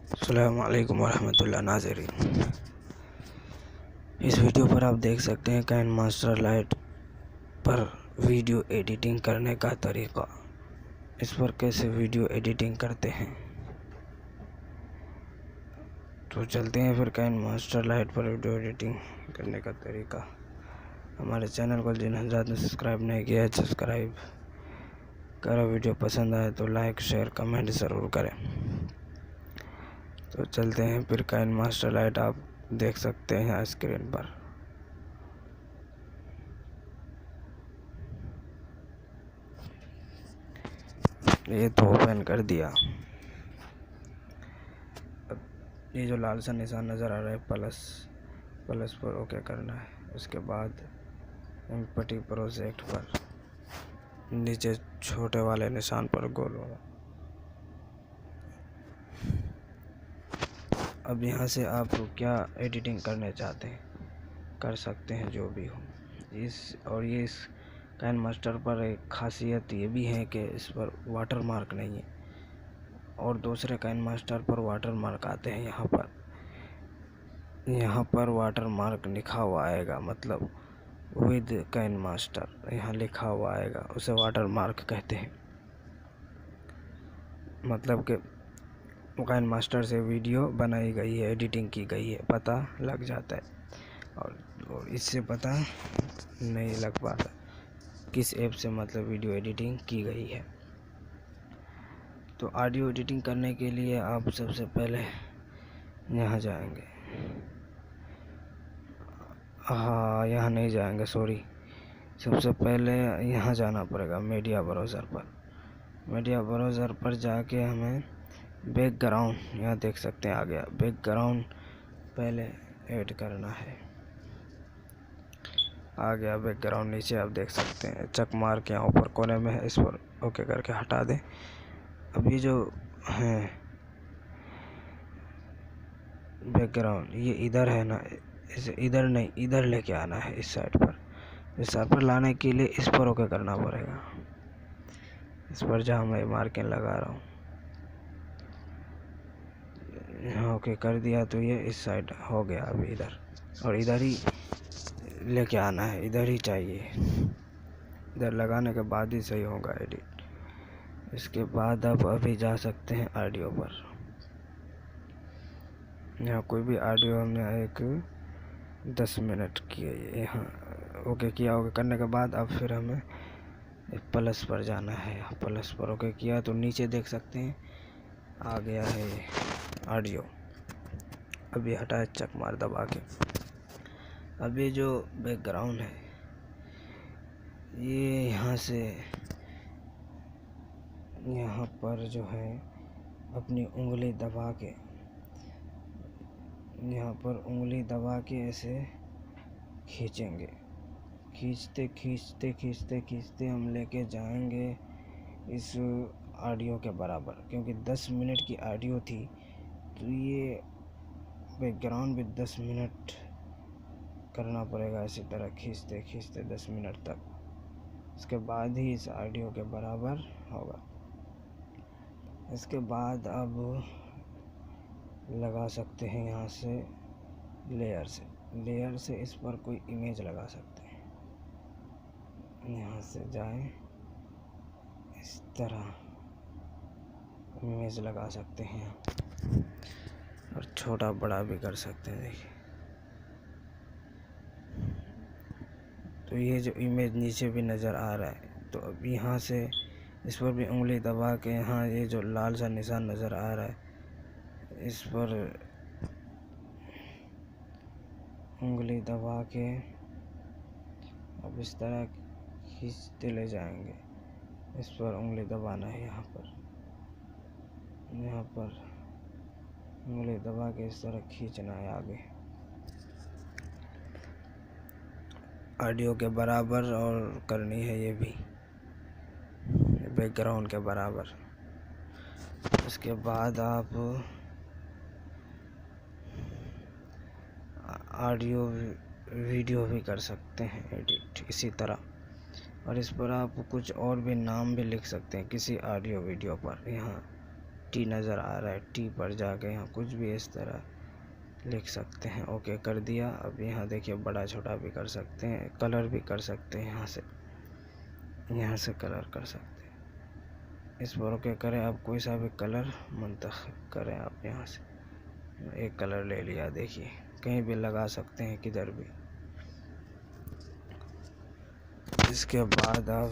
अस्सलाम वालेकुम वरहमतुल्लाह नाज़रीन। इस वीडियो पर आप देख सकते हैं काइनमास्टर लाइट पर वीडियो एडिटिंग करने का तरीका। इस पर कैसे वीडियो एडिटिंग करते हैं, तो चलते हैं फिर काइनमास्टर लाइट पर वीडियो एडिटिंग करने का तरीका। हमारे चैनल को जिन हज़रात ने सब्सक्राइब नहीं किया है सब्सक्राइब करो। वीडियो पसंद आए तो लाइक शेयर कमेंट ज़रूर करें। तो चलते हैं फिर काइनमास्टर लाइट आप देख सकते हैं यहाँ स्क्रीन पर। ये तो ओपन कर दिया। अब ये जो लाल सा निशान नज़र आ रहा है प्लस पर ओके करना है। उसके बाद एम्पटी प्रोजेक्ट पर नीचे छोटे वाले निशान पर गोल होगा। अब यहाँ से आप क्या एडिटिंग करने चाहते हैं कर सकते हैं, जो भी हो। इस काइनमास्टर पर एक खासियत ये भी है कि इस पर वाटर मार्क नहीं है, और दूसरे काइनमास्टर पर वाटर मार्क आते हैं। यहाँ पर वाटर मार्क लिखा हुआ आएगा, मतलब विद काइनमास्टर यहाँ लिखा हुआ आएगा, उसे वाटर मार्क कहते हैं। मतलब कि काइनमास्टर से वीडियो बनाई गई है, एडिटिंग की गई है, पता लग जाता है। और इससे पता नहीं लग पाता किस ऐप से मतलब वीडियो एडिटिंग की गई है। तो ऑडियो एडिटिंग करने के लिए आप सबसे पहले यहाँ जाएंगे। हाँ, यहाँ नहीं जाएंगे, सॉरी। सबसे पहले यहाँ जाना पड़ेगा मीडिया ब्राउज़र पर। मीडिया ब्राउज़र पर जाके हमें बैकग्राउंड, यहाँ देख सकते हैं आ गया बैकग्राउंड, पहले ऐड करना है। आ गया बैकग्राउंड, नीचे आप देख सकते हैं चक मार्क यहाँ ऊपर कोने में है, इस पर ओके करके हटा दें। अब ये जो है बैकग्राउंड, ये इधर है ना, इसे इधर नहीं, इधर लेके आना है, इस साइड पर। इस साइड पर लाने के लिए इस पर ओके करना पड़ेगा, इस पर जहाँ मैं मार्किंग लगा रहा हूँ। यहाँ ओके कर दिया तो ये इस साइड हो गया। अभी इधर और इधर ही लेके आना है, इधर ही चाहिए। इधर लगाने के बाद ही सही होगा एडिट। इसके बाद आप अभी जा सकते हैं ऑडियो पर। यहाँ कोई भी ऑडियो हमने एक 10 मिनट की है, यहाँ ओके किया। ओके करने के बाद अब फिर हमें प्लस पर जाना है। प्लस पर ओके किया तो नीचे देख सकते हैं आ गया है ऑडियो। अभी हटाए चक मार दबा के। अब ये जो बैकग्राउंड है, ये यहाँ से यहाँ पर जो है अपनी उंगली दबा के, यहाँ पर उंगली दबा के ऐसे खींचेंगे। खींचते खींचते खींचते खींचते हम लेके जाएंगे इस ऑडियो के बराबर, क्योंकि 10 मिनट की ऑडियो थी तो ये बैकग्राउंड भी 10 मिनट करना पड़ेगा। इसी तरह खींचते खींचते 10 मिनट तक, इसके बाद ही इस ऑडियो के बराबर होगा। इसके बाद अब लगा सकते हैं यहाँ से लेयर से इस पर कोई इमेज लगा सकते हैं। यहाँ से जाएं, इस तरह इमेज लगा सकते हैं और छोटा बड़ा भी कर सकते हैं। देखिए, तो ये जो इमेज नीचे भी नज़र आ रहा है, तो अब यहाँ से इस पर भी उंगली दबा के, यहाँ ये जो लाल सा निशान नज़र आ रहा है, इस पर उंगली दबा के अब इस तरह खींचते ले जाएंगे। इस पर उंगली दबाना है, यहाँ पर उंगली दबा के इस तरह खींचना है आगे ऑडियो के बराबर, और करनी है ये भी बैकग्राउंड के बराबर। उसके बाद आप ऑडियो वीडियो भी कर सकते हैं एडिट इसी तरह। और इस पर आप कुछ और भी नाम भी लिख सकते हैं किसी ऑडियो वीडियो पर। यहाँ टी नज़र आ रहा है, टी पर जाके यहाँ कुछ भी इस तरह लिख सकते हैं। ओके कर दिया। अब यहाँ देखिए बड़ा छोटा भी कर सकते हैं, कलर भी कर सकते हैं, यहाँ से कलर कर सकते हैं। इस पर ओके करें। अब कोई सा भी कलर मुंतखब करें। आप यहाँ से एक कलर ले लिया, देखिए कहीं भी लगा सकते हैं, किधर भी। इसके बाद आप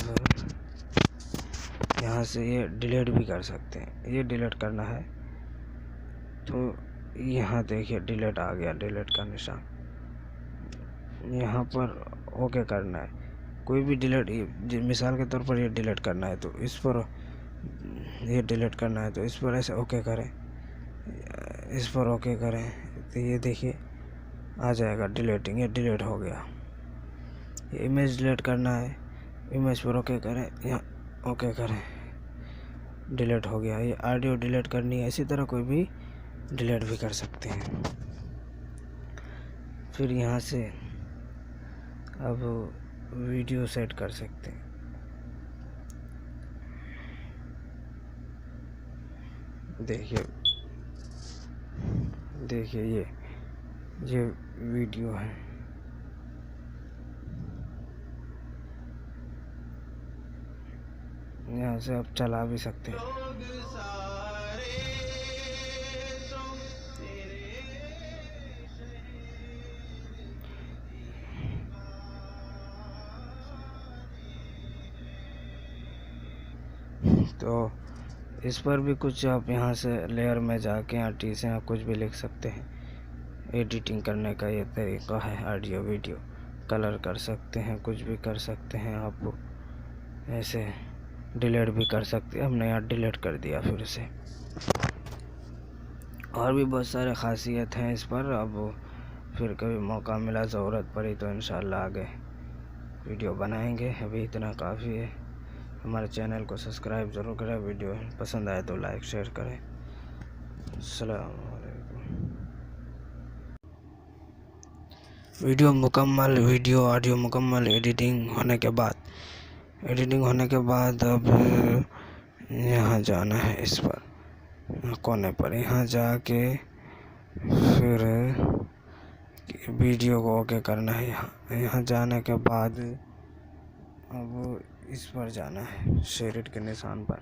यहाँ से ये डिलीट भी कर सकते हैं। ये डिलीट करना है तो यहाँ देखिए डिलीट आ गया, डिलीट का निशान। यहाँ पर ओके करना है। कोई भी डिलीट, मिसाल के तौर पर ये डिलीट करना है तो इस पर, ये डिलीट करना है तो इस पर ऐसे ओके करें, इस पर ओके करें तो ये देखिए आ जाएगा डिलीटिंग। ये डिलीट हो गया। ये इमेज डिलीट करना है, इमेज पर ओके करें, यहाँ ओके करें, डिलीट हो गया। ये ऑडियो डिलीट करनी है, इसी तरह कोई भी डिलीट भी कर सकते हैं। फिर यहाँ से अब वीडियो सेट कर सकते हैं। देखिए ये वीडियो है। यहाँ से आप चला भी सकते हैं। तो इस पर भी कुछ आप यहाँ से लेयर में जाके आर्टी से आप कुछ भी लिख सकते हैं। एडिटिंग करने का ये तरीका है। ऑडियो वीडियो कलर कर सकते हैं, कुछ भी कर सकते हैं। आप ऐसे डिलीट भी कर सकते हैं। हमने यहाँ डिलीट कर दिया फिर से। और भी बहुत सारे ख़ासियत हैं इस पर। अब फिर कभी मौका मिला, ज़रूरत पड़ी तो इंशाल्लाह आगे वीडियो बनाएंगे। अभी इतना काफ़ी है। हमारे चैनल को सब्सक्राइब ज़रूर करें। वीडियो पसंद आए तो लाइक शेयर करें। अस्सलाम वालेकुम। वीडियो ऑडियो मुकम्मल एडिटिंग होने के बाद अब यहाँ जाना है, इस पर कोने पर यहाँ जाके फिर वीडियो को ओके करना है। यहाँ जाने के बाद अब इस पर जाना है, शेयर के निशान पर।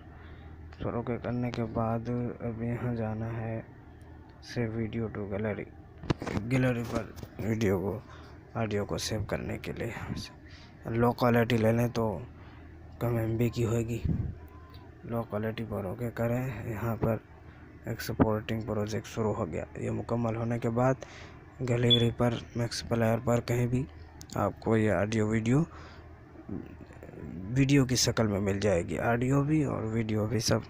फिर ओके करने के बाद अब यहाँ जाना है सेव वीडियो टू गैलरी पर ऑडियो को सेव करने के लिए। यहाँ से लो क्वालिटी ले लें तो कम MB की होगी। लो क्वालिटी पर ओके करें। यहाँ पर एक्सपोर्टिंग प्रोजेक्ट शुरू हो गया। ये मुकम्मल होने के बाद गैलरी पर, मैक्स प्लेयर पर कहीं भी आपको ये ऑडियो वीडियो की शक्ल में मिल जाएगी। ऑडियो भी और वीडियो भी सब।